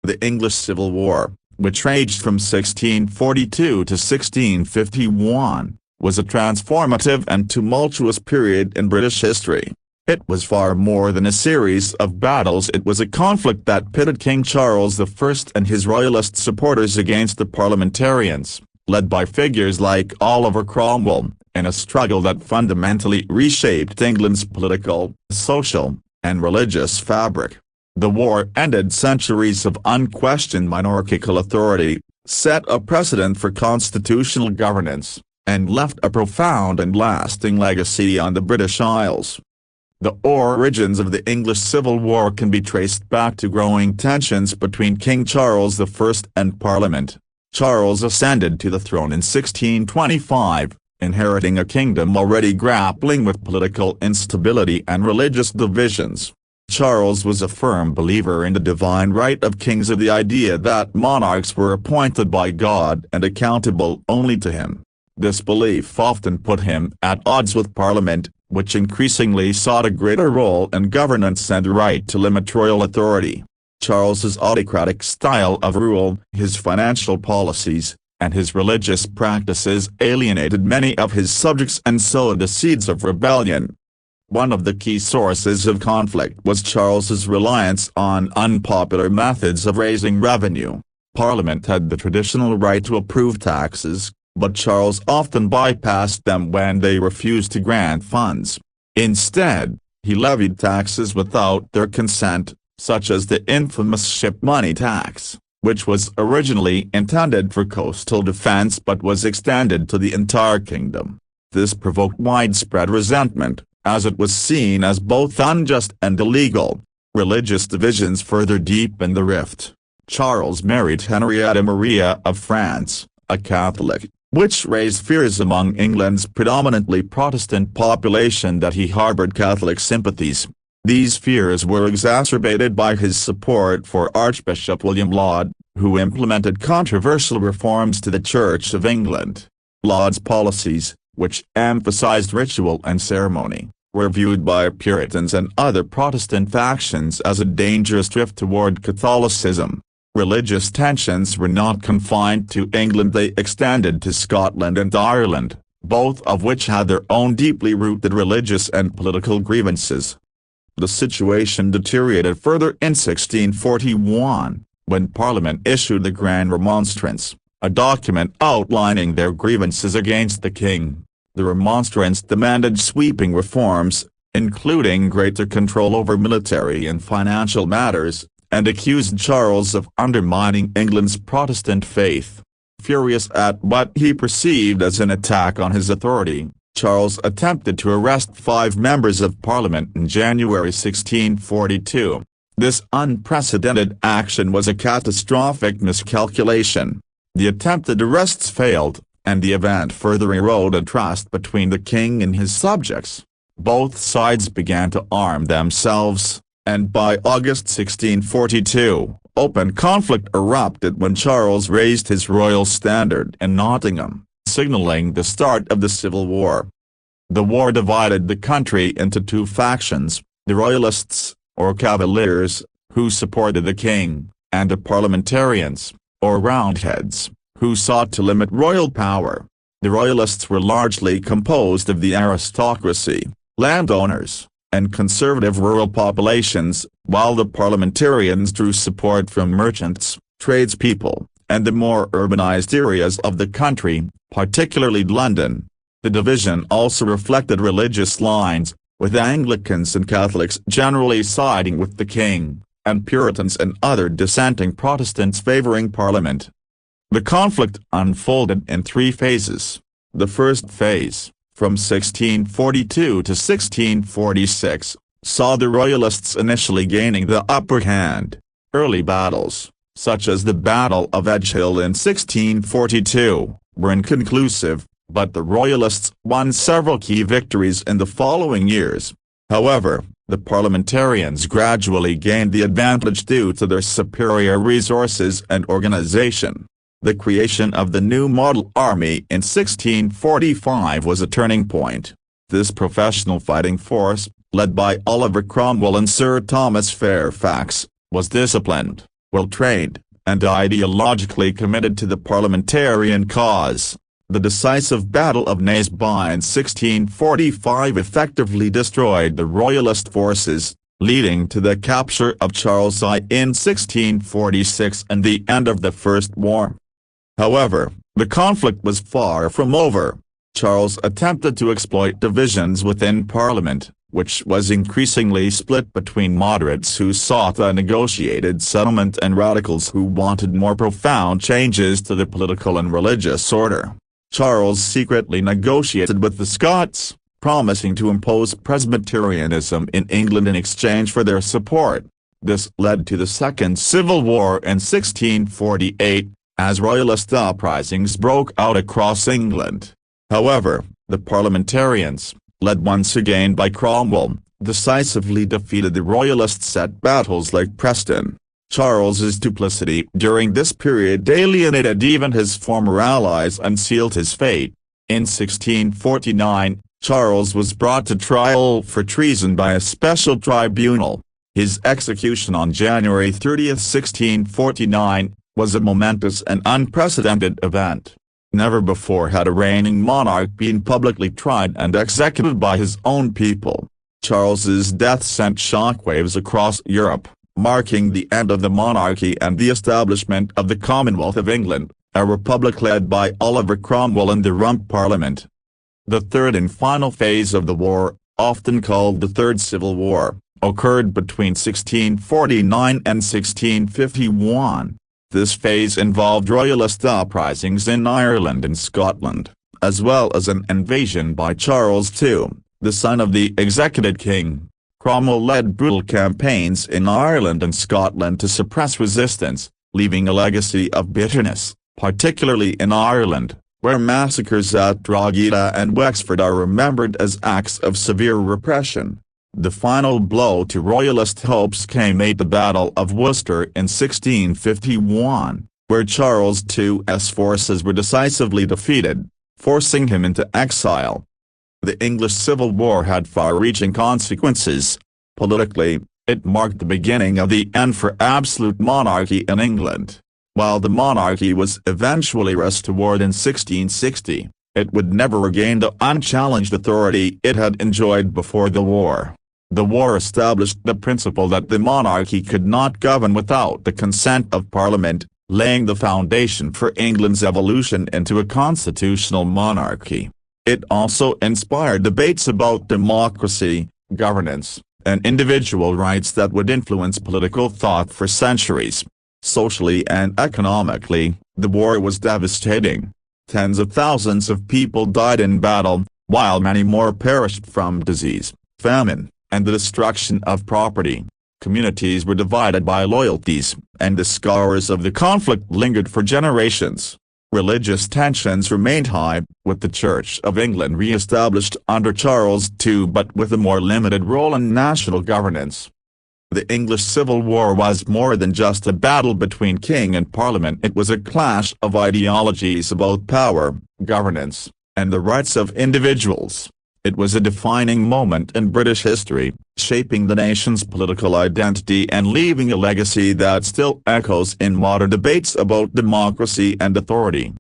The English Civil War, which raged from 1642 to 1651, was a transformative and tumultuous period in British history. It was far more than a series of battles. It was a conflict that pitted King Charles I and his Royalist supporters against the Parliamentarians, led by figures like Oliver Cromwell, in a struggle that fundamentally reshaped England's political, social, and religious fabric. The war ended centuries of unquestioned monarchical authority, set a precedent for constitutional governance, and left a profound and lasting legacy on the British Isles. The origins of the English Civil War can be traced back to growing tensions between King Charles I and Parliament. Charles ascended to the throne in 1625, inheriting a kingdom already grappling with political instability and religious divisions. Charles was a firm believer in the divine right of kings, of the idea that monarchs were appointed by God and accountable only to him. This belief often put him at odds with Parliament, which increasingly sought a greater role in governance and the right to limit royal authority. Charles's autocratic style of rule, his financial policies, and his religious practices alienated many of his subjects and sowed the seeds of rebellion. One of the key sources of conflict was Charles's reliance on unpopular methods of raising revenue. Parliament had the traditional right to approve taxes, but Charles often bypassed them when they refused to grant funds. Instead, he levied taxes without their consent, such as the infamous ship money tax, which was originally intended for coastal defense but was extended to the entire kingdom. This provoked widespread resentment, as it was seen as both unjust and illegal. Religious divisions further deepened the rift. Charles married Henrietta Maria of France, a Catholic, which raised fears among England's predominantly Protestant population that he harbored Catholic sympathies. These fears were exacerbated by his support for Archbishop William Laud, who implemented controversial reforms to the Church of England. Laud's policies, which emphasized ritual and ceremony, were viewed by Puritans and other Protestant factions as a dangerous drift toward Catholicism. Religious tensions were not confined to England, they extended to Scotland and Ireland, both of which had their own deeply rooted religious and political grievances. The situation deteriorated further in 1641, when Parliament issued the Grand Remonstrance, a document outlining their grievances against the king. The Remonstrance demanded sweeping reforms, including greater control over military and financial matters, and accused Charles of undermining England's Protestant faith. Furious at what he perceived as an attack on his authority, Charles attempted to arrest 5 members of Parliament in January 1642. This unprecedented action was a catastrophic miscalculation. The attempted arrests failed, and the event further eroded trust between the king and his subjects. Both sides began to arm themselves, and by August 1642, open conflict erupted when Charles raised his royal standard in Nottingham, signaling the start of the Civil War. The war divided the country into 2 factions, the Royalists, or Cavaliers, who supported the king, and the Parliamentarians, or Roundheads, who sought to limit royal power. The Royalists were largely composed of the aristocracy, landowners, and conservative rural populations, while the Parliamentarians drew support from merchants, tradespeople, and the more urbanized areas of the country, particularly London. The division also reflected religious lines, with Anglicans and Catholics generally siding with the king, and Puritans and other dissenting Protestants favoring Parliament. The conflict unfolded in 3 phases. The first phase, from 1642 to 1646, saw the Royalists initially gaining the upper hand. Early battles, such as the Battle of Edge Hill in 1642, were inconclusive, but the Royalists won several key victories in the following years. However, the Parliamentarians gradually gained the advantage due to their superior resources and organization. The creation of the new model army in 1645 was a turning point. This professional fighting force, led by Oliver Cromwell and Sir Thomas Fairfax, was disciplined, well-trained, and ideologically committed to the Parliamentarian cause. The decisive Battle of Naseby in 1645 effectively destroyed the Royalist forces, leading to the capture of Charles I in 1646 and the end of the First War. However, the conflict was far from over. Charles attempted to exploit divisions within Parliament, which was increasingly split between moderates who sought a negotiated settlement and radicals who wanted more profound changes to the political and religious order. Charles secretly negotiated with the Scots, promising to impose Presbyterianism in England in exchange for their support. This led to the Second Civil War in 1648, as Royalist uprisings broke out across England. However, the Parliamentarians, led once again by Cromwell, decisively defeated the Royalists at battles like Preston. Charles's duplicity during this period alienated even his former allies and sealed his fate. In 1649, Charles was brought to trial for treason by a special tribunal. His execution on January 30, 1649, was a momentous and unprecedented event. Never before had a reigning monarch been publicly tried and executed by his own people. Charles's death sent shockwaves across Europe, marking the end of the monarchy and the establishment of the Commonwealth of England, a republic led by Oliver Cromwell and the Rump Parliament. The third and final phase of the war, often called the Third Civil War, occurred between 1649 and 1651. This phase involved Royalist uprisings in Ireland and Scotland, as well as an invasion by Charles II, the son of the executed king. Cromwell led brutal campaigns in Ireland and Scotland to suppress resistance, leaving a legacy of bitterness, particularly in Ireland, where massacres at Drogheda and Wexford are remembered as acts of severe repression. The final blow to Royalist hopes came at the Battle of Worcester in 1651, where Charles II's forces were decisively defeated, forcing him into exile. The English Civil War had far-reaching consequences. Politically, it marked the beginning of the end for absolute monarchy in England. While the monarchy was eventually restored in 1660, it would never regain the unchallenged authority it had enjoyed before the war. The war established the principle that the monarchy could not govern without the consent of Parliament, laying the foundation for England's evolution into a constitutional monarchy. It also inspired debates about democracy, governance, and individual rights that would influence political thought for centuries. Socially and economically, the war was devastating. Tens of thousands of people died in battle, while many more perished from disease, famine, and the destruction of property. Communities were divided by loyalties, and the scars of the conflict lingered for generations. Religious tensions remained high, with the Church of England re-established under Charles II but with a more limited role in national governance. The English Civil War was more than just a battle between king and parliament. It was a clash of ideologies about power, governance, and the rights of individuals. It was a defining moment in British history, shaping the nation's political identity and leaving a legacy that still echoes in modern debates about democracy and authority.